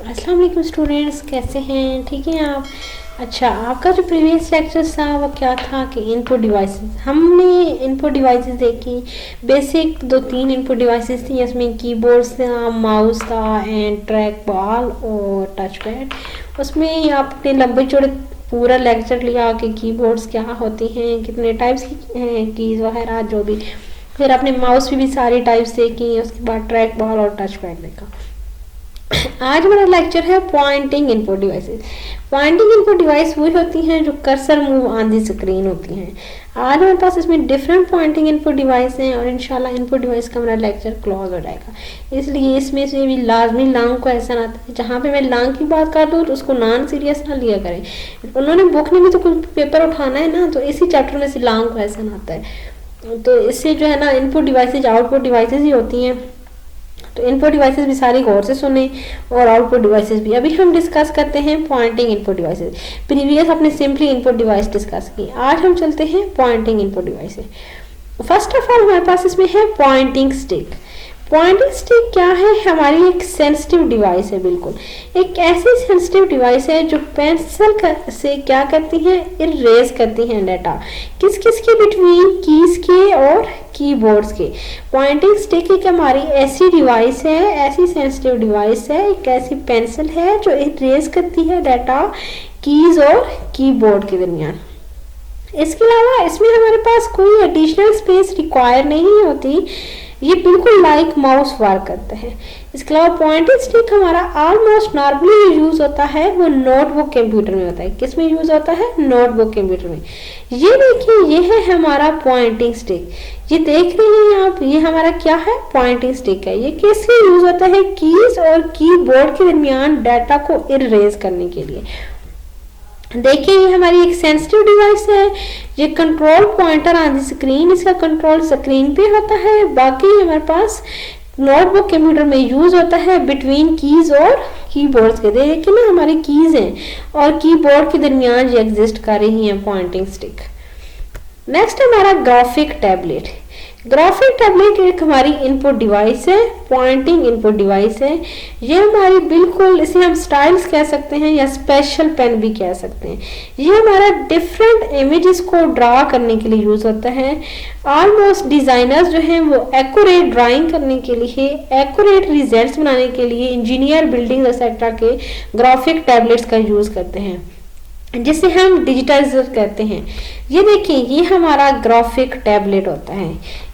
अस्सलाम वालेकुम स्टूडेंट्स, कैसे हैं? ठीक हैं आप? अच्छा, आपका जो प्रीवियस लेक्चर था वो क्या था कि इनपुट डिवाइसेस, हमने इनपुट डिवाइसेस देखी। बेसिक 2-3 इनपुट डिवाइसेस थी, इसमें कीबोर्ड्स था, माउस था एंड ट्रैक बॉल और टच पैड। उसमें आपने लंबे चौड़े पूरा लेक्चर लिया कि कीबोर्ड्स क्या होती हैं, कितने टाइप्स की कीज़ वगैरह जो भी। फिर आपने माउस भी सारी टाइप्स देखी, उसके बाद ट्रैक बॉल और टच पैड देखा। आज हमारा लेक्चर है pointing input devices. Pointing input device वही होती हैं जो cursor move on the screen होती हैं। आज हमारे पास इसमें डिफरेंट पॉइंटिंग इनपुट डिवाइस हैं और इंशाल्लाह इनपुट डिवाइस का हमारा लेक्चर क्लोज हो जाएगा। इसलिए इसमें से भी लाजमी लॉन्ग क्वेश्चन आता है। जहाँ पे मैं लॉन्ग की बात कर दूँ तो उसको नॉन सीरियस ना लिया करें। उन्होंने बुक में भी तो कुछ पेपर उठाना है ना, तो इसी चैप्टर में से लॉन्ग क्वेश्चन आता है। तो इससे जो है ना इनपुट डिवाइसेज आउटपुट डिवाइसेज ही होती हैं। तो इनपुट डिवाइसेस भी सारी गौर से सुने और आउटपुट डिवाइसेस भी। अभी हम डिस्कस करते हैं पॉइंटिंग इनपुट डिवाइसेस। प्रीवियस अपने सिंपली इनपुट डिवाइस डिस्कस की, आज हम चलते हैं pointing input devices. First of all हमारे पास इसमें है पॉइंटिंग स्टिक। पॉइंटिंग स्टिक क्या है? हमारी एक सेंसिटिव डिवाइस है, बिल्कुल एक ऐसी सेंसिटिव डिवाइस है जो पेंसिल से क्या करती है, इरेज करती है डाटा। किस किस के बिटवीन? कीज के और कीबोर्ड्स के। पॉइंटिंग स्टिक एक हमारी ऐसी डिवाइस है, ऐसी सेंसिटिव डिवाइस है, एक ऐसी पेंसिल है जो इरेज करती है डाटा कीज और कीबोर्ड के दरमियान। इसके अलावा इसमें हमारे पास कोई एडिशनल स्पेस रिक्वायर नहीं होती, ये बिल्कुल लाइक माउस वर्क करता है। इसके अलावा पॉइंटिंग स्टिक हमारा ऑलमोस्ट नॉर्मली यूज होता है वो नोटबुक कंप्यूटर में होता है। किस में यूज होता है? नोटबुक कंप्यूटर में। ये देखिए, ये है हमारा पॉइंटिंग स्टिक। ये देख रहे हैं आप, ये हमारा क्या है? पॉइंटिंग स्टिक है। ये किस लिए यूज होता है? कीज और कीबोर्ड के दरमियान डाटा को इरेज करने के लिए। देखिए, ये हमारी एक सेंसिटिव डिवाइस है। ये control pointer on the screen, इसका कंट्रोल स्क्रीन पे होता है। बाकी हमारे पास नोटबुक कंप्यूटर में यूज होता है बिटवीन कीज और कीबोर्ड्स के। देखिए ना, हमारी कीज हैं और कीबोर्ड के दरमियान ये एग्जिस्ट कर रही है पॉइंटिंग स्टिक। नेक्स्ट हमारा ग्राफिक टैबलेट। ग्राफिक टैबलेट एक हमारी इनपुट डिवाइस है, पॉइंटिंग इनपुट डिवाइस है। ये हमारी बिल्कुल, इसे हम स्टाइल्स कह सकते हैं या स्पेशल पेन भी कह सकते हैं। ये हमारा डिफरेंट इमेजेस को ड्रा करने के लिए यूज होता है। ऑलमोस्ट डिजाइनर्स जो हैं वो एक्यूरेट ड्राइंग करने के लिए, एक्यूरेट रिजल्ट्स बनाने के लिए इंजीनियर, बिल्डिंग एक्सेट्रा के ग्राफिक टैबलेट्स का यूज करते हैं, जिसे हम डिजिटाइजर कहते हैं। ये देखिए, ये हमारा ग्राफिक टैबलेट होता है।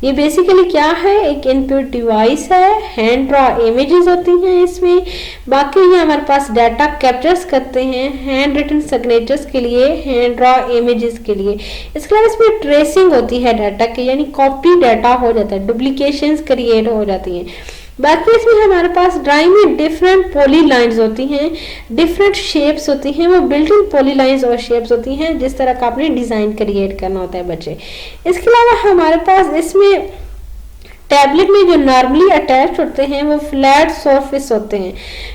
ये बेसिकली क्या है? एक इनपुट डिवाइस है, हैंड ड्रॉ इमेजेस होती हैं इसमें। बाकी ये हमारे पास डाटा कैप्चर्स करते हैं हैंड रिटन सिग्नेचर्स के लिए, हैंड ड्रॉ इमेजेस के लिए। इसके अलावा इसमें ट्रेसिंग होती है डाटा की, यानी कॉपी डाटा हो जाता है, डुप्लीकेशंस क्रिएट हो जाती हैं। बाकी इसमें हमारे पास ड्राइंग में डिफरेंट पॉली लाइन्स होती हैं, डिफरेंट शेप्स होती हैं, वो बिल्ट इन पॉली लाइन्स और शेप्स होती हैं जिस तरह का आपने डिजाइन क्रिएट करना होता है बच्चे। इसके अलावा हमारे पास इसमें टैबलेट में जो नॉर्मली अटैच होते हैं वो फ्लैट सरफेस होते हैं,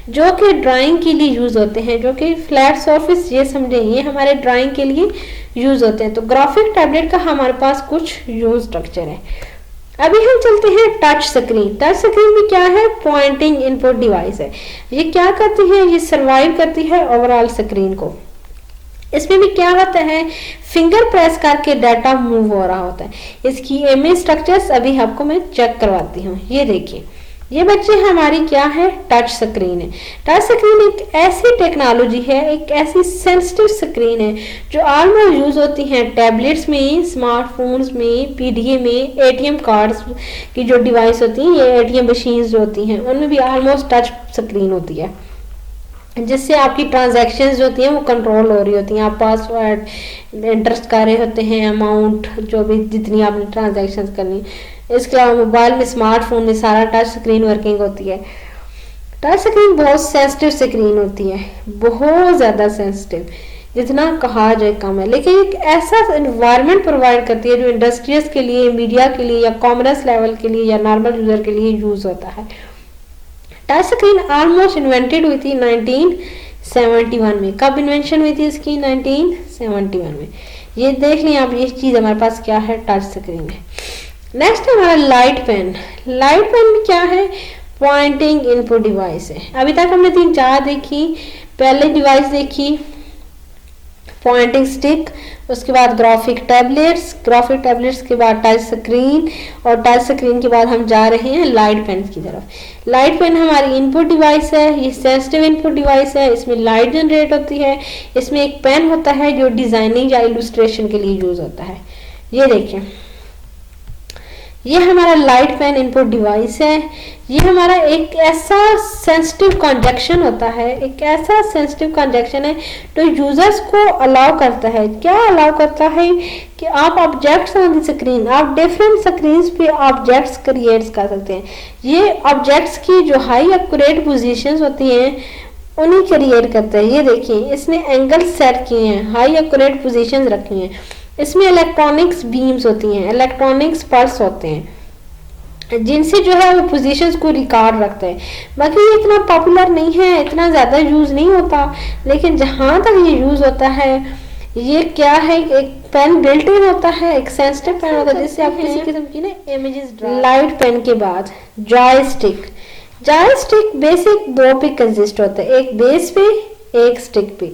जो कि ड्राइंग के लिए यूज होते हैं। जो कि फ्लैट सरफेस, ये समझे, ये हमारे ड्राइंग के लिए यूज होते हैं। तो ग्राफिक टैबलेट का हमारे पास कुछ यूज स्ट्रक्चर है। अभी हम चलते हैं टच स्क्रीन। टच स्क्रीन भी क्या है? पॉइंटिंग इनपुट डिवाइस है। ये क्या करती है? ये सर्वाइव करती है ओवरऑल स्क्रीन को। इसमें भी क्या होता है? फिंगर प्रेस करके डाटा मूव हो रहा होता है। इसकी इमेज स्ट्रक्चर्स अभी आपको मैं चेक करवाती हूँ। ये देखिए, ये बच्चे हमारी क्या है? टच स्क्रीन है। टच स्क्रीन एक ऐसी टेक्नोलॉजी है, एक ऐसी सेंसिटिव स्क्रीन है जो ऑलमोस्ट यूज होती है टैबलेट्स में, स्मार्टफोन्स में, पीडीए में, एटीएम कार्ड्स की जो डिवाइस होती हैं, ये एटीएम मशीन्स जो होती हैं उनमें भी ऑलमोस्ट टच स्क्रीन होती है, जिससे आपकी ट्रांजैक्शंस जो होती हैं वो कंट्रोल हो रही होती हैं। आप पासवर्ड एंटर कर रहे होते हैं, अमाउंट जो भी जितनी आपने ट्रांजैक्शंस करनी। इसके अलावा मोबाइल में, स्मार्टफोन में सारा टच स्क्रीन वर्किंग होती है। टच स्क्रीन बहुत सेंसिटिव स्क्रीन होती है, बहुत ज़्यादा सेंसिटिव, जितना कहा जाए कम है। लेकिन एक ऐसा एनवायरनमेंट प्रोवाइड करती है जो इंडस्ट्रीज के लिए, मीडिया के लिए या कॉमर्स लेवल के लिए या नॉर्मल यूजर के लिए यूज होता है। टच स्क्रीन ऑलमोस्ट इन्वेंटेड हुई थी 1971 में। कब इन्वेंशन हुई थी इसकी? 1971 में। ये देख लें आप, ये चीज़ हमारे पास क्या है? टच स्क्रीन है। नेक्स्ट हमारा लाइट पेन। लाइट पेन भी क्या है? पॉइंटिंग इनपुट डिवाइस है। अभी तक हमने 3-4 देखी। पहले डिवाइस देखी पॉइंटिंग स्टिक, उसके बाद ग्राफिक टैबलेट्स के बाद टच स्क्रीन, और टच स्क्रीन के बाद हम जा रहे हैं लाइट पेन की तरफ। लाइट पेन हमारी इनपुट डिवाइस है, ये सेंसिटिव इनपुट डिवाइस है, इसमें लाइट जनरेट होती है। इसमें एक पेन होता है जो डिजाइनिंग या इलस्ट्रेशन के लिए यूज होता है। ये देखिए, ये हमारा लाइट पेन इनपुट डिवाइस है। ये हमारा एक ऐसा सेंसिटिव कंजक्शन होता है, एक ऐसा सेंसिटिव कंजक्शन है जो यूजर्स को अलाउ करता है। क्या अलाउ करता है कि आप ऑब्जेक्ट्स ऑन द स्क्रीन, आप डिफरेंट स्क्रीन्स पे ऑब्जेक्ट्स क्रिएट कर सकते हैं। ये ऑब्जेक्ट्स की जो हाई एक्यूरेट पोजीशंस होती हैं उन्हीं क्रिएट करता है। ये देखिए, इसने एंगल सेट किए हैं, हाई एक्यूरेट पोजीशंस रखी हैं। इसमें इलेक्ट्रॉनिक्स बीम्स होती हैं, इलेक्ट्रॉनिक्स पल्स होते हैं, जिनसे जो है वो पोजीशंस को रिकॉर्ड रखते हैं। बाकी ये इतना पॉपुलर नहीं है, इतना ज़्यादा यूज़ नहीं होता, लेकिन जहाँ तक ये यूज़ होता है, ये क्या है, एक पेन बिल्ट इन होता है, एक सेंसिटिव पेन होता है जिससे आप किसी किस्म की ना इमेजेस। लाइट पेन के बाद जॉयस्टिक बेसिक 2 पे कंसिस्ट होता है, एक बेस पे एक स्टिक पे।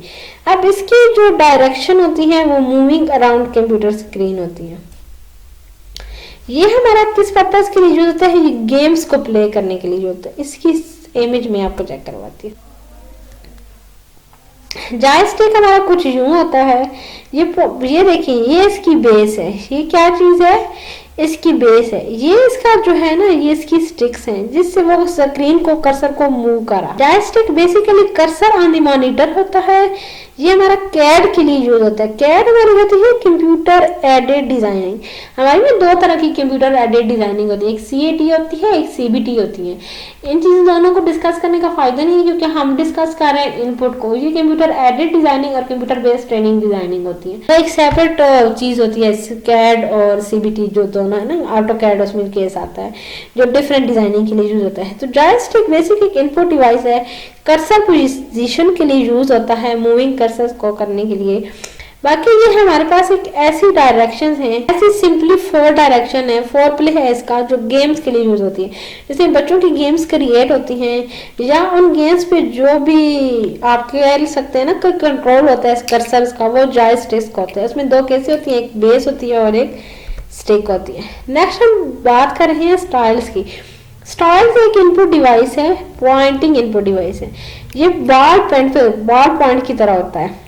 अब इसकी जो डायरेक्शन होती है वो मूविंग अराउंड कंप्यूटर स्क्रीन होती है। ये हमारा किस पर्पस के लिए यूज होता है, ये गेम्स को प्ले करने के लिए यूज होता है। इसकी इमेज में आपको चेक करवाती हूँ। जॉयस्टिक हमारा कुछ यूं होता है, ये देखिए, ये इसकी बेस है। ये क्या चीज है, इसकी बेस है। ये इसका जो है ना, ये इसकी स्टिक्स हैं जिससे वो स्क्रीन को, कर्सर को मूव करा। Joystick basically cursor on the monitor होता है। ये हमारा कैड के लिए यूज होता है। कैड हमारी होती है कंप्यूटर एडेड डिजाइनिंग। हमारी में 2 तरह की कंप्यूटर एडेड डिजाइनिंग होती है, एक CAD होती है, एक CBT होती है। इन चीज़ों दोनों को डिस्कस करने का फायदा नहीं है क्योंकि हम डिस्कस कर रहे हैं इनपुट को। ये कंप्यूटर एडेड डिजाइनिंग और कंप्यूटर बेस्ड ट्रेनिंग डिजाइनिंग होती है। तो एक सेपरेट चीज होती है कैड और CBT, जो दोनों है ना, ऑटो कैड उसमें केस आता है जो डिफरेंट डिजाइनिंग के लिए यूज होता है। तो जॉयस्टिक बेसिक एक इनपुट डिवाइस है, कर्सर पोजीशन के लिए यूज होता है, मूविंग कर्सर को करने के लिए। बाकी ये हमारे पास एक ऐसी डायरेक्शन है, ऐसी सिंपली 4 डायरेक्शन है, 4 प्ले है इसका, जो गेम्स के लिए यूज होती है। जैसे बच्चों की गेम्स क्रिएट होती हैं या उन गेम्स पे जो भी आप कह सकते हैं ना, कोई कंट्रोल होता है कर्सर का, वो जॉयस्टिक का होता है। उसमें 2 केसें होती हैं, एक बेस होती है और एक स्टिक होती है। नेक्स्ट हम बात कर रहे हैं स्टाइल्स की। स्टाइल्स एक इनपुट डिवाइस है, पॉइंटिंग इनपुट डिवाइस है। ये बॉल पॉइंट की तरह होता है।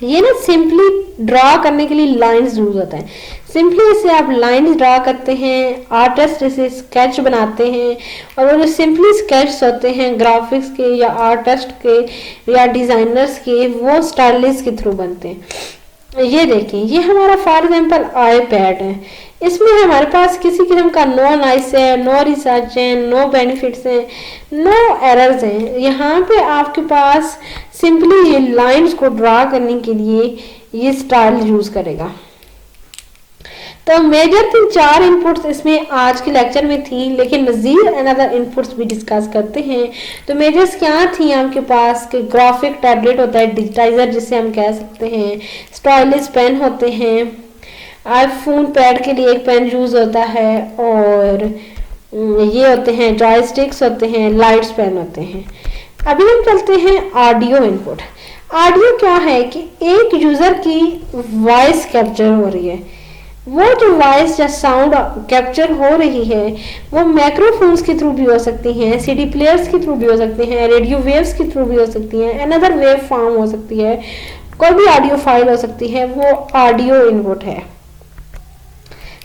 ये ना सिंपली ड्रा करने के लिए लाइंस यूज होता है। सिंपली इसे आप लाइंस ड्रा करते हैं, आर्टिस्ट इसे स्केच बनाते हैं, और वो जो सिंपली स्केच होते हैं ग्राफिक्स के या आर्टिस्ट के या डिजाइनर्स के, वो स्टाइलिस्ट के थ्रू बनते हैं। ये देखिए, ये हमारा फॉर एग्जाम्पल iPad है। इसमें हमारे पास किसी किस्म का नो नॉइस है, नो रिसर्च है, नो बेनिफिट्स हैं, नो एरर्स हैं। यहाँ पे आपके पास सिंपली ये लाइंस को ड्रा करने के लिए ये स्टाइल यूज करेगा। तो मेजर 3-4 इनपुट्स इसमें आज के लेक्चर में थी, लेकिन मजीद अनदर इनपुट्स भी डिस्कस करते हैं। तो मेजर्स क्या थी आपके पास कि ग्राफिक टैबलेट होता है, डिजिटाइजर जिसे हम कह सकते हैं, स्टाइलिश पेन होते हैं, आईफोन पैड के लिए एक पेन यूज होता है, और ये होते हैं जॉयस्टिक्स होते हैं, लाइट्स पेन होते हैं। अभी हम चलते हैं ऑडियो इनपुट। ऑडियो क्या है कि एक यूजर की वॉइस कैप्चर हो रही है। वो जो वॉइस या साउंड कैप्चर हो रही है वो माइक्रोफोन्स के थ्रू भी हो सकती हैं, CD प्लेयर्स के थ्रू भी हो सकती हैं, रेडियो वेव्स के थ्रू भी हो सकती हैं, अनदर वेव फॉर्म हो सकती है, कोई भी ऑडियो फाइल हो सकती है, वो ऑडियो इनपुट है।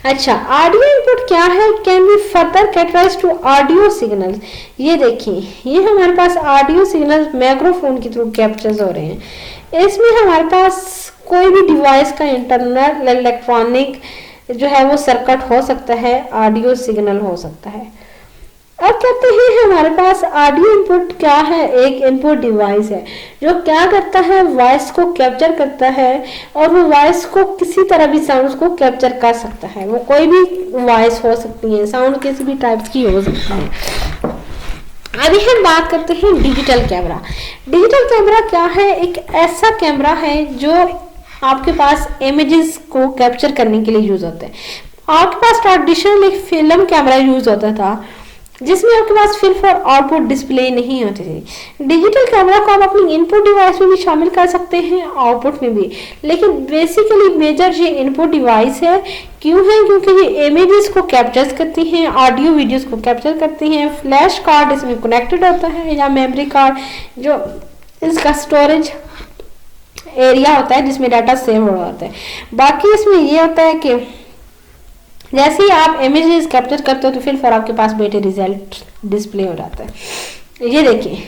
अच्छा, ऑडियो इनपुट क्या है, can be further categorised to audio signals. ये देखिए, ये हमारे पास ऑडियो सिग्नल्स माइक्रोफोन के थ्रू कैप्चर हो रहे हैं। इसमें हमारे पास कोई भी डिवाइस का इंटरनल इलेक्ट्रॉनिक जो है वो सर्किट हो सकता है, ऑडियो सिग्नल हो सकता है। अब कहते हैं हमारे पास ऑडियो इनपुट क्या है, एक इनपुट डिवाइस है जो क्या करता है, वॉइस को कैप्चर करता है, और वो वॉइस को किसी तरह भी साउंड को कैप्चर कर सकता है। वो कोई भी वॉइस हो सकती है, साउंड किसी भी टाइप की हो सकती है। अभी हम बात करते हैं डिजिटल कैमरा। डिजिटल कैमरा क्या है, एक ऐसा कैमरा है जो आपके पास इमेजेस को कैप्चर करने के लिए यूज होता है। आपके पास ट्रेडिशनल एक फिल्म कैमरा यूज होता था, जिसमें आपके पास फिल फॉर आउटपुट डिस्प्ले नहीं होती थी। डिजिटल कैमरा को आप अपनी इनपुट डिवाइस में भी शामिल कर सकते हैं, आउटपुट में भी, लेकिन बेसिकली मेजर ये इनपुट डिवाइस है। क्यों है? क्योंकि ये इमेजेस को कैप्चर करती हैं, ऑडियो वीडियोस को कैप्चर करती हैं। फ्लैश कार्ड इसमें कनेक्टेड होता है या मेमोरी कार्ड, जो इसका स्टोरेज एरिया होता है जिसमें डाटा सेव हो जाता है। बाकी इसमें ये होता है कि जैसे ही आप इमेजेस कैप्चर करते हो तो फिर आपके पास बेटे रिजल्ट डिस्प्ले हो जाता है। ये देखिए,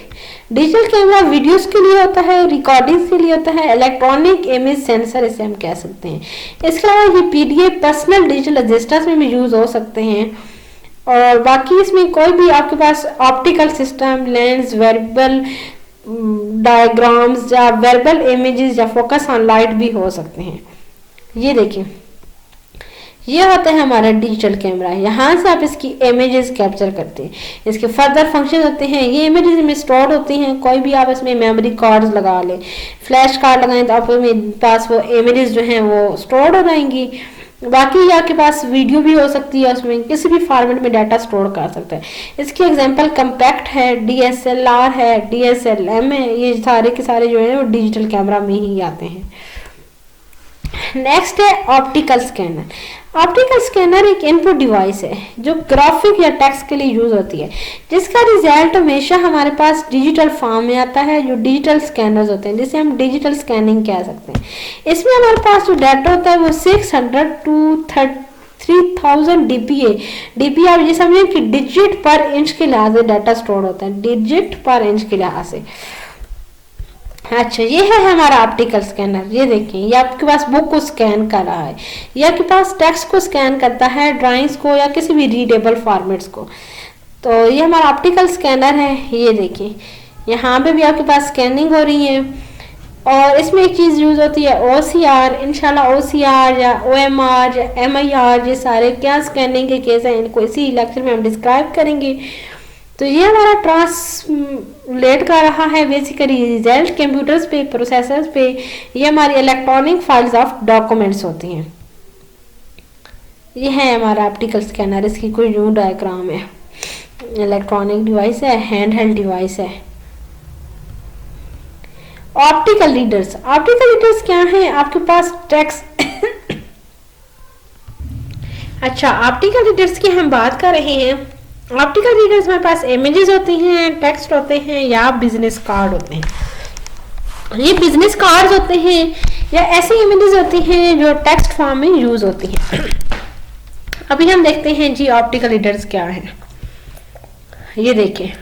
डिजिटल कैमरा वीडियोस के लिए होता है, रिकॉर्डिंग्स के लिए होता है, इलेक्ट्रॉनिक इमेज सेंसर इसे हम कह सकते हैं। इसके अलावा ये पीडीएफ पर्सनल डिजिटल रजिस्टर्स में भी यूज हो सकते हैं। और बाकी इसमें कोई भी आपके पास optical system, lens, variable diagrams या वेरिएबल इमेजेस या फोकस ऑन लाइट भी हो सकते हैं। ये देखिए, ये होता है हमारा डिजिटल कैमरा। यहाँ से आप इसकी इमेजेस कैप्चर करते हैं। इसके फर्दर फंक्शन होते हैं, ये इमेजेस में स्टोर होती हैं। कोई भी आप इसमें मेमोरी कार्ड्स लगा लें, फ्लैश कार्ड लगाएं तो आपके पास वो इमेजेस जो हैं वो स्टोर हो जाएंगी। बाकी आपके पास वीडियो भी हो सकती है, उसमें किसी भी फॉर्मेट में डाटा स्टोर कर सकता है। इसकी एग्जांपल कम्पैक्ट है, DSLR है, DSLM है, ये सारे के सारे जो है वो डिजिटल कैमरा में ही आते हैं। नेक्स्ट है ऑप्टिकल स्कैनर। ऑप्टिकल स्कैनर एक इनपुट डिवाइस है जो ग्राफिक या टेक्स्ट के लिए यूज होती है, जिसका रिजल्ट हमेशा हमारे पास डिजिटल फॉर्म में आता है, जो डिजिटल स्कैनर्स होते हैं, जिसे हम डिजिटल स्कैनिंग कह सकते हैं। इसमें हमारे पास जो डाटा होता है वो 600 to 3000 DPI आप ये समझें कि डिजिट पर इंच के लिहाज से डाटा स्टोर होता है, डिजिट पर इंच के लिहाज से। अच्छा, ये है हमारा ऑप्टिकल स्कैनर। ये देखिए, ये आपके पास बुक को स्कैन कर रहा है, ये आपके पास टेक्स्ट को स्कैन करता है, ड्राइंग्स को या किसी भी रीडेबल फॉर्मेट्स को। तो ये हमारा ऑप्टिकल स्कैनर है। ये देखिए, यहाँ पे भी आपके पास स्कैनिंग हो रही है। और इसमें एक चीज़ यूज होती है OCR। इंशाल्लाह OCR या OMR या MIR, ये सारे क्या स्कैनिंग के केस हैं, इनको इसी लेक्चर में हम डिस्क्राइब करेंगे। तो ये हमारा ट्रांसलेट कर रहा है बेसिकली रिजल्ट कंप्यूटर्स पे, प्रोसेसर्स पे। ये हमारी इलेक्ट्रॉनिक फाइल्स ऑफ डॉक्यूमेंट्स होती हैं। ये है हमारा ऑप्टिकल स्कैनर, इसकी कोई यूं डायग्राम है। इलेक्ट्रॉनिक डिवाइस है, हैंड हेल्ड डिवाइस है। Optical readers. ऑप्टिकल रीडर्स क्या है? आपके पास टेक्स्ट अच्छा, ऑप्टिकल रीडर्स की हम बात कर रहे हैं। ऑप्टिकल रीडर्स में पास इमेजेस होती हैं, टेक्स्ट होते हैं या बिजनेस कार्ड होते हैं। ये बिजनेस कार्ड्स होते हैं या ऐसी इमेजेस होती हैं जो टेक्स्ट फॉर्म में यूज होती हैं। अभी हम देखते हैं जी ऑप्टिकल रीडर्स क्या है। ये देखिए,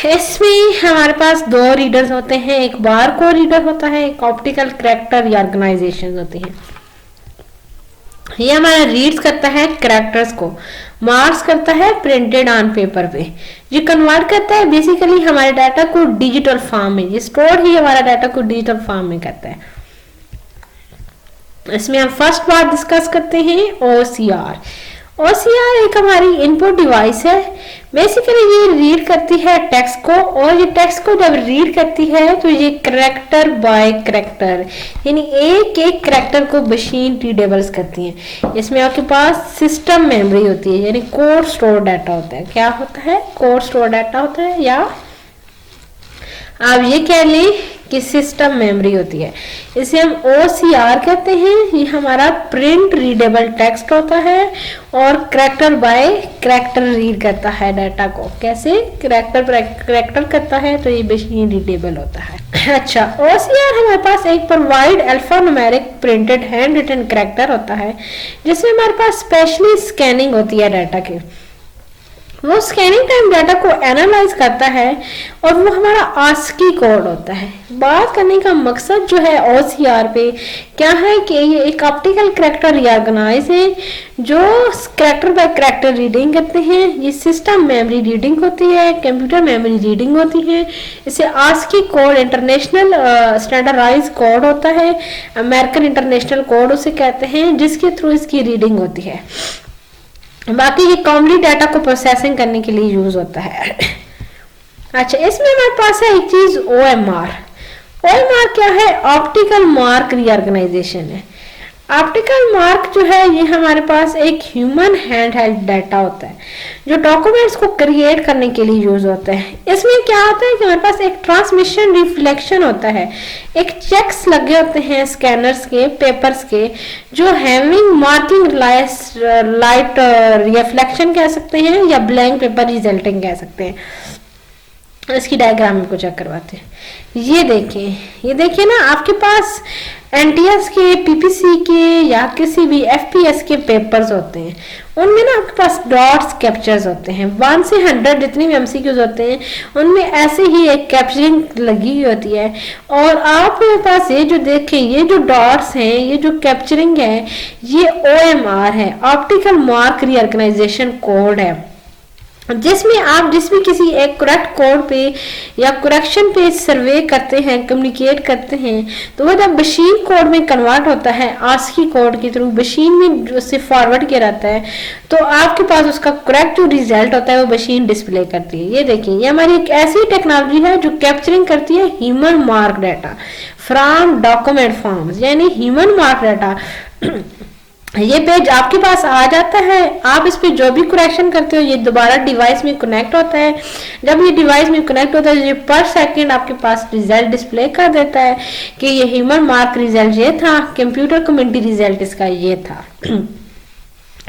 इसमें हमारे पास दो रीडर्स होते हैं, एक बारकोड रीडर होता है, एक ऑप्टिकल कैरेक्टर या ऑर्गेनाइजेशन होती है। ये हमारा रीड्स करता है कैरेक्टर्स को, मार्क्स करता है प्रिंटेड ऑन पेपर पे, ये कन्वर्ट करता है बेसिकली हमारे डाटा को डिजिटल फॉर्म में, ये स्टोर ही हमारा डाटा को डिजिटल फॉर्म में करता है। इसमें हम फर्स्ट बार डिस्कस करते हैं OCR। OCR एक हमारी इनपुट डिवाइस है। बेसिकली ये रीड करती है टेक्स्ट को, और ये टेक्स्ट को जब रीड करती है तो ये कैरेक्टर बाय कैरेक्टर, यानी एक एक कैरेक्टर को मशीन रीडेबल्स करती है। इसमें आपके पास सिस्टम मेमोरी होती है, यानी कोड स्टोर डाटा होता है। क्या होता है? कोड स्टोर डाटा होता है, या आप ये कह लें कि सिस्टम मेमोरी होती है। इसे हम OCR कहते हैं। ये हमारा प्रिंट रीडेबल टेक्स्ट होता है और कैरेक्टर बाय कैरेक्टर रीड करता है डाटा को। कैसे? कैरेक्टर बाय कैरेक्टर करता है, तो ये मशीन रीडेबल होता है। अच्छा, OCR हमारे पास एक provide alphanumeric printed handwritten character होता है, जिसमें हमारे पास स्पेशली स्कैनिंग होती है डाटा की। वो स्कैनिंग टाइम डाटा को एनालाइज करता है और वो हमारा ASCII कोड होता है। बात करने का मकसद जो है OCR पे क्या है कि ये एक ऑप्टिकल कैरेक्टर रीऑर्गेनाइज है जो कैरेक्टर बाय कैरेक्टर रीडिंग करते हैं। ये सिस्टम मेमोरी रीडिंग होती है, कंप्यूटर मेमोरी रीडिंग होती है। इसे ASCII code international standardise code होता है, अमेरिकन इंटरनेशनल कोड उसे कहते हैं, जिसके थ्रू इसकी रीडिंग होती है। बाकी ये कॉमनली डाटा को प्रोसेसिंग करने के लिए यूज होता है। अच्छा, इसमें हमारे पास है एक चीज OMR। OMR क्या है? ऑप्टिकल मार्क रीऑर्गेनाइजेशन है। ऑप्टिकल मार्क जो है ये हमारे पास एक ह्यूमन हैंड हेल्ड डाटा होता है जो डॉक्यूमेंट्स को क्रिएट करने के लिए यूज होता है। इसमें क्या होता है कि हमारे पास एक ट्रांसमिशन रिफ्लेक्शन होता है, एक चेक्स लगे होते हैं स्कैनर्स के, पेपर्स के, जो हैविंग मार्किंग लाइट रिफ्लेक्शन कह सकते हैं या ब्लैंक पेपर रिजल्टिंग कह सकते हैं। इसकी डायग्राम में को चेक करवाते हैं। ये देखिए ना, आपके पास एनटीएस के, पीपीसी के या किसी भी एफपीएस के पेपर्स होते हैं, उनमें ना आपके पास डॉट्स कैप्चर्स होते हैं। 1 से 100 जितने भी एमसीक्यूज होते हैं उनमें ऐसे ही एक कैप्चरिंग लगी हुई होती है। और आपके पास ये जो देखें, ये जो डॉट्स हैं, ये जो कैप्चरिंग है, ये ओएमआर है, ऑप्टिकल मार्क रीऑर्गेनाइजेशन कोड है, जिसमें आप जिस भी किसी एक करेक्ट कोड पे या करेक्शन पे सर्वे करते हैं, कम्युनिकेट करते हैं, तो वो जब मशीन कोड में कन्वर्ट होता है आस्की कोड के थ्रू मशीन में उससे फॉरवर्ड किया जाता है, तो आपके पास उसका करेक्ट जो रिजल्ट होता है वो मशीन डिस्प्ले करती है। ये देखिए, ये हमारी एक ऐसी टेक्नोलॉजी है जो कैप्चरिंग करती है human mark data from document forms, यानी ह्यूमन मार्क डाटा। ये पेज आपके पास आ जाता है, आप इस पे जो भी करेक्शन करते हो ये दोबारा डिवाइस में कनेक्ट होता है। जब ये डिवाइस में कनेक्ट होता है, ये पर सेकंड आपके पास रिजल्ट डिस्प्ले कर देता है कि ये ह्यूमन मार्क रिजल्ट ये था, कंप्यूटर कम्युनिटी रिजल्ट इसका ये था।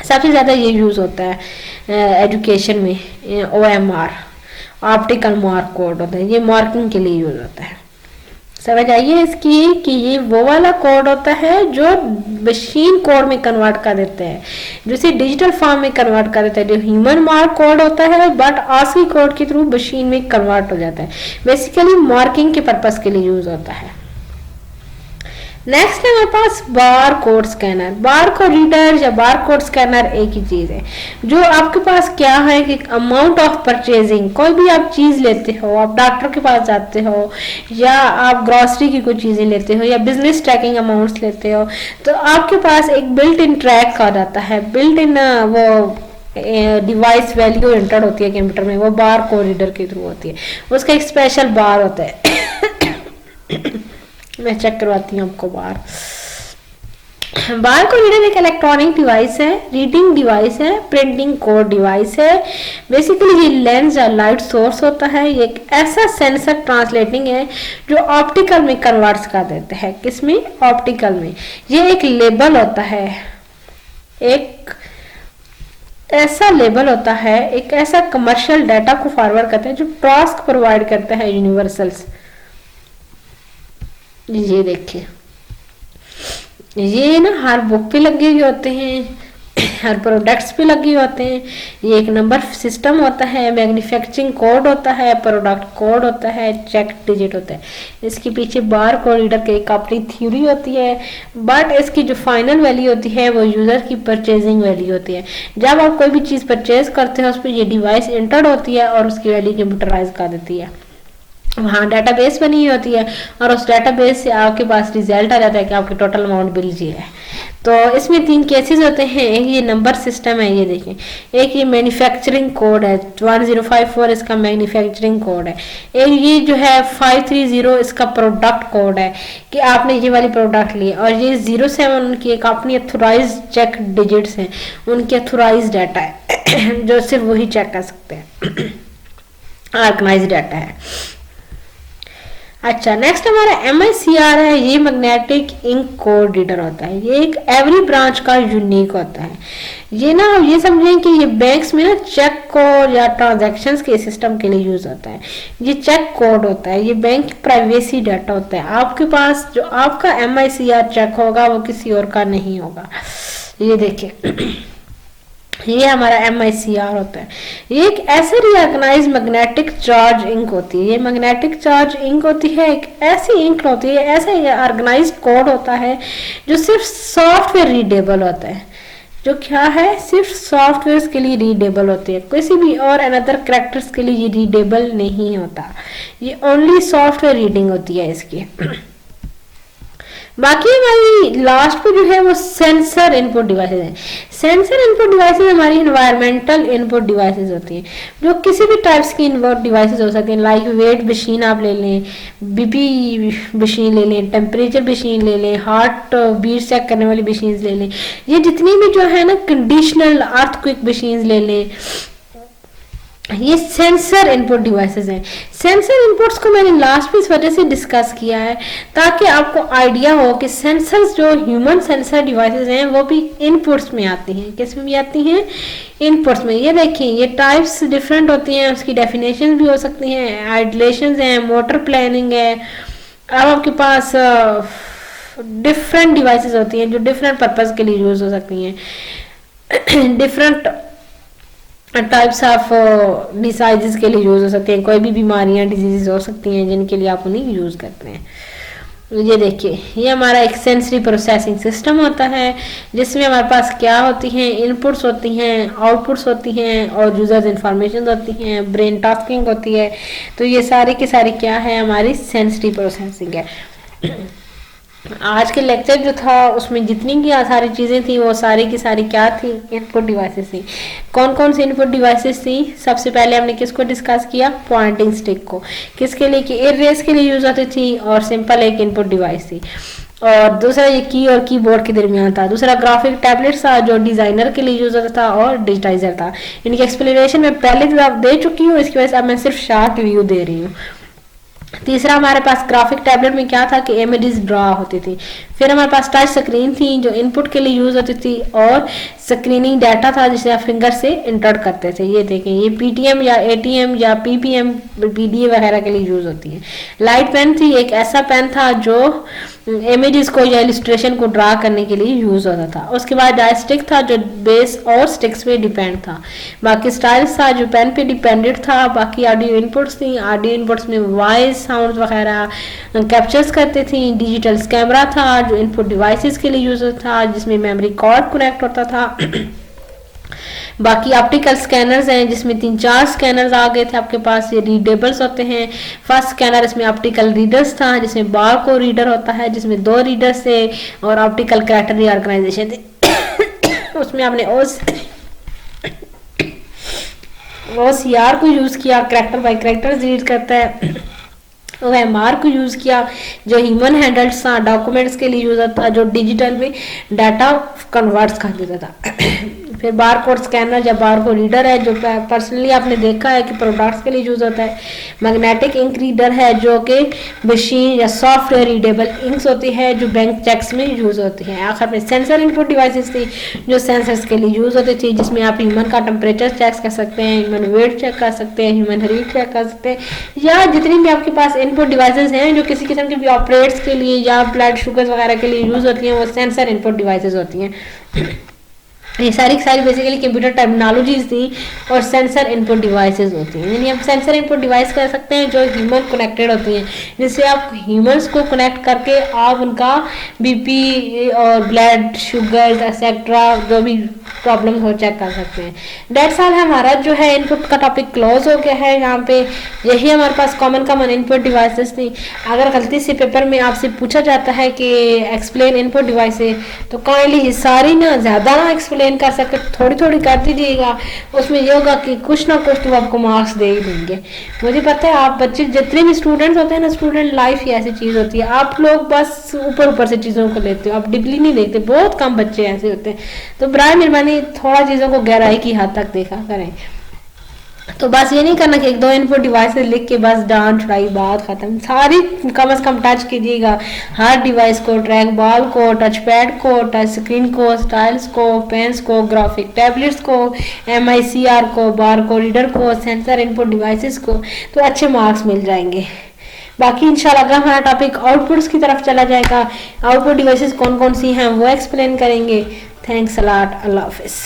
सबसे ज्यादा ये यूज होता है एजुकेशन में, ओएमआर ऑप्टिकल मार्क कोड होता है, ये मार्किंग के लिए यूज होता है। समझ आइए इसकी कि ये वो वाला कोड होता है जो मशीन कोड में कन्वर्ट कर देते हैं, जिसे डिजिटल फॉर्म में कन्वर्ट कर देता है। जो ह्यूमन मार्क कोड होता है बट आस्की कोड के थ्रू मशीन में कन्वर्ट हो जाता है, बेसिकली मार्किंग के पर्पस के लिए यूज होता है। नेक्स्ट है हमारे पास bar code scanner. Bar code reader या बार कोड स्कैनर एक ही चीज है, जो आपके पास क्या है कि अमाउंट ऑफ परचेजिंग, कोई भी आप चीज लेते हो, आप डॉक्टर के पास जाते हो या आप ग्रोसरी की कोई चीजें लेते हो या बिजनेस ट्रैकिंग अमाउंट्स लेते हो, तो आपके पास एक बिल्ट इन ट्रैक आ जाता है, बिल्ट इन वो डिवाइस वैल्यू एंटर होती है कंप्यूटर में, वो बार कोड रीडर के थ्रू होती है, उसका एक स्पेशल बार होता है। मैं चेक करवाती हूँ आपको बार। बार कोड रीडर एक इलेक्ट्रॉनिक डिवाइस है, रीडिंग डिवाइस है, प्रिंटिंग कोड डिवाइस है। बेसिकली ये लेंस या लाइट सोर्स होता है, ये एक ऐसा सेंसर ट्रांसलेटिंग है जो ऑप्टिकल में कन्वर्ट्स कर देते हैं। किसमें? ऑप्टिकल में। ये एक लेबल होता है, एक ऐसा लेबल होता है, एक ऐसा कमर्शियल डाटा को फॉरवर्ड करता है जो टास्क प्रोवाइड करता है यूनिवर्सल्स। ये देखिए, ये ना हर बुक पे लगे हुए होते हैं, हर प्रोडक्ट्स पे लगे होते हैं। ये एक नंबर सिस्टम होता है, मैन्युफैक्चरिंग कोड होता है, प्रोडक्ट कोड होता है, चेक डिजिट होता है। इसके पीछे बार कोड रीडर की एक अपनी थ्योरी होती है, बट इसकी जो फाइनल वैल्यू होती है वो यूजर की परचेजिंग वैल्यू होती है। जब आप कोई भी चीज परचेज करते हो उस पर ये डिवाइस एंटर्ड होती है और उसकी वैल्यू कंप्यूटराइज कर देती है। वहाँ डाटाबेस बनी होती है और उस डाटाबेस से आपके पास रिजल्ट आ जाता है कि आपके टोटल अमाउंट बिल ये है। तो इसमें 3 केसेस होते हैं, एक ये नंबर सिस्टम है, ये देखें, एक ये मैन्युफैक्चरिंग कोड है, 1054 इसका मैन्युफैक्चरिंग कोड है, एक ये जो है 530 इसका प्रोडक्ट कोड है कि आपने ये वाली प्रोडक्ट ली, और ये 07 उनकी एक अपनी अथोराइज चेक डिजिट्स हैं, उनकी अथोराइज डाटा है जो सिर्फ वही चेक कर सकते हैं, ऑर्गेनाइज डाटा है। अच्छा, नेक्स्ट हमारा MICR है, ये मैग्नेटिक इंक कोड रीडर होता है। ये एक एवरी ब्रांच का यूनिक होता है। ये ना ये समझें कि ये बैंक्स में ना चेक कोड या ट्रांजैक्शंस के सिस्टम के लिए यूज होता है। ये चेक कोड होता है, ये बैंक की प्राइवेसी डाटा होता है। आपके पास जो आपका MICR चेक होगा वो किसी और का नहीं होगा। ये देखिए, ये हमारा MICR होता है। ये एक ऐसे रीऑर्गेनाइज मैग्नेटिक चार्ज इंक होती है। ये मैग्नेटिक चार्ज इंक होती है, एक ऐसी इंक होती है, ऐसा ऑर्गेनाइज्ड कोड होता है जो सिर्फ सॉफ्टवेयर रीडेबल होता है। जो क्या है, सिर्फ सॉफ्टवेयर के लिए रीडेबल होती है, किसी भी और अनदर कैरेक्टर्स के लिए ये रीडेबल नहीं होता। ये ओनली सॉफ्टवेयर रीडिंग होती है इसकी। बाकी हमारी लास्ट पे जो है वो सेंसर इनपुट डिवाइसेस हैं। सेंसर इनपुट डिवाइसेस हमारी इन्वायरमेंटल इनपुट डिवाइसेस होती हैं, जो किसी भी टाइप्स की इनपुट डिवाइसेस हो सकती हैं। लाइक वेट मशीन आप ले लें, बीपी मशीन ले लें, टेम्परेचर मशीन ले लें, हार्ट बीट चेक करने वाली मशीन ले लें, ये जितनी भी जो है ना कंडीशनल अर्थक्वेक मशीन ले लें, ये सेंसर इनपुट डिवाइसेस हैं। सेंसर इनपुट्स को मैंने लास्ट में इस वजह से डिस्कस किया है ताकि आपको आइडिया हो कि सेंसर्स जो ह्यूमन सेंसर डिवाइसेस हैं वो भी इनपुट्स में आती हैं। किस में भी आती हैं? इनपुट्स में। ये देखिए, ये टाइप्स डिफरेंट होती हैं, उसकी डेफिनेशन भी हो सकती हैं, आइडलेशन है, मोटर प्लानिंग है। अब आपके पास डिफरेंट डिवाइसेस होती हैं जो डिफरेंट पर्पज के लिए यूज हो सकती हैं, डिफरेंट टाइप्स ऑफ डिसाइजेस के लिए यूज हो सकते हैं। कोई भी बीमारियां डिजीज हो सकती हैं जिनके लिए आप उन्हें यूज करते हैं। ये देखिए, ये हमारा एक सेंसरी प्रोसेसिंग सिस्टम होता है जिसमें हमारे पास क्या होती हैं? इनपुट्स होती हैं, आउटपुट्स होती हैं और यूजर्स इंफॉर्मेशन होती हैं, ब्रेन टास्किंग होती है। तो ये सारी की सारी क्या है? हमारी सेंसरी प्रोसेसिंग है। आज के लेक्चर जो था उसमें जितनी की सारी चीज़ें थी वो सारी की सारी क्या थी? इनपुट डिवाइसेस थी। कौन कौन सी इनपुट डिवाइसेस थी? सबसे पहले हमने किसको डिस्कस किया? पॉइंटिंग स्टिक को। किसके लिए? कि इरेज के लिए यूज होती थी और सिंपल एक इनपुट डिवाइस थी। और दूसरा ये की और कीबोर्ड के दरमियान था। दूसरा ग्राफिक टैबलेट था जो डिजाइनर के लिए यूज होता था और डिजिटाइजर था। इनकी एक्सप्लेनेशन मैं पहले तो दे चुकी हूँ, इसकी वजह से अब मैं सिर्फ शार्ट रिव्यू दे रही हूँ। तीसरा हमारे पास ग्राफिक टैबलेट में क्या था कि इमेजेस ड्रा होती थी। फिर हमारे पास टच स्क्रीन थी जो इनपुट के लिए यूज होती थी और स्क्रीनिंग डाटा था जिसे आप फिंगर से इंटर करते थे। ये देखें, ये पीटीएम या एटीएम या पीपीएम पीडीए वगैरह के लिए यूज होती है। लाइट पेन थी, एक ऐसा पेन था जो इमेजेस को या इलस्ट्रेशन को ड्रा करने के लिए यूज होता था। उसके बाद जॉयस्टिक था जो बेस और स्टिक्स पे डिपेंड था। बाकी स्टाइल्स था जो पेन पे डिपेंडेंट था। बाकी ऑडियो इनपुट्स थी, ऑडियो इनपुट्स में वॉइस साउंड वगैरह कैप्चर्स करते थी। डिजिटल कैमरा था जो इनपुट डिवाइसेस के लिए यूज होता था जिसमें मेमोरी कार्ड कनेक्ट होता था। बाकी ऑप्टिकल स्कैनर्स हैं जिसमें 3-4 स्कैनर्स आ गए थे आपके पास। ये रीडेबल्स होते हैं। फर्स्ट स्कैनर इसमें ऑप्टिकल रीडर्स था जिसमें बार को रीडर होता है जिसमें 2 रीडर्स थे और ऑप्टिकल कैरेक्टर रिऑर्गेनाइजेशन थी। उसमें आपने OCR को यूज किया, कैरेक्टर बाय कैरेक्टर रीड करता है। OMR को यूज किया जो ह्यूमन हैंडल्ड था, डॉक्यूमेंट्स के लिए यूज होता था, जो डिजिटल में डाटा कन्वर्ट्स कर देता था। फिर बार कोड स्कैनर या बार कोड रीडर है जो पर्सनली आपने देखा है कि प्रोडक्ट्स के लिए यूज होता है। मैग्नेटिक इंक रीडर है जो कि मशीन या सॉफ्टवेयर रीडेबल इंक्स होती है जो बैंक चेक्स में यूज होती है। आखिर में सेंसर इनपुट डिवाइसेस थी जो सेंसर्स के लिए यूज होती थी जिसमें आप ह्यूमन का टेम्परेचर चेक कर सकते हैं, ह्यूमन वेट चेक कर सकते हैं, ह्यूमन हीट चेक कर सकते हैं, या जितनी भी आपके पास इनपुट डिवाइसेस हैं जो किसी किस्म के भी ऑपरेट्स के लिए या ब्लड शुगर वगैरह के लिए यूज होती हैं वो सेंसर इनपुट डिवाइसेस होती हैं। ये सारी बेसिकली कंप्यूटर टर्मिनोलॉजीज थी और सेंसर इनपुट डिवाइसेस होती हैं। यानी आप सेंसर इनपुट डिवाइस कर सकते हैं जो ह्यूमन कनेक्टेड होती हैं, जिससे आप ह्यूमंस को कनेक्ट करके आप उनका बीपी और ब्लड शुगर एक्सेट्रा जो भी प्रॉब्लम हो चेक कर सकते हैं। डेट्स ऑल हमारा जो है इनपुट का टॉपिक क्लोज हो गया है। यहाँ पे यही हमारे पास कॉमन इनपुट डिवाइसेस थी। अगर गलती से पेपर में आपसे पूछा जाता है कि एक्सप्लेन इनपुट डिवाइसेस तो काइंडली सारी ना ज़्यादा ना एक्सप्लेन कर सके, थोड़ी थोड़ी कर दीजिएगा। उसमें ये होगा कि कुछ ना कुछ तो आपको मार्क्स दे ही देंगे। मुझे पता है आप बच्चे जितने भी स्टूडेंट्स होते हैं ना, स्टूडेंट लाइफ ही ऐसी चीज़ होती है, आप लोग बस ऊपर से चीज़ों को लेते हो, आप डीपली नहीं देखते। बहुत कम बच्चे ऐसे होते हैं। तो बराए मेहरबानी थोड़ा चीज़ों को गहराई की हद तक देखा करें। तो बस ये नहीं करना कि 1-2 इनपुट डिवाइसेस लिख के बस डांट छुड़ाई बात खत्म। सारी कम से कम टच कीजिएगा, हर डिवाइस को, ट्रैक बॉल को, टच पैड को, टच स्क्रीन को, स्टाइल्स को, पेन्स को, ग्राफिक टैबलेट्स को, MICR को, बार को रीडर को, सेंसर इनपुट डिवाइसेस को, तो अच्छे मार्क्स मिल जाएंगे। बाकी इंशाल्लाह अगर हमारा टॉपिक आउटपुट्स की तरफ चला जाएगा, आउटपुट डिवाइसेस कौन कौन सी हैं वो एक्सप्लेन करेंगे। Thanks a lot. अल्लाह हाफिज़।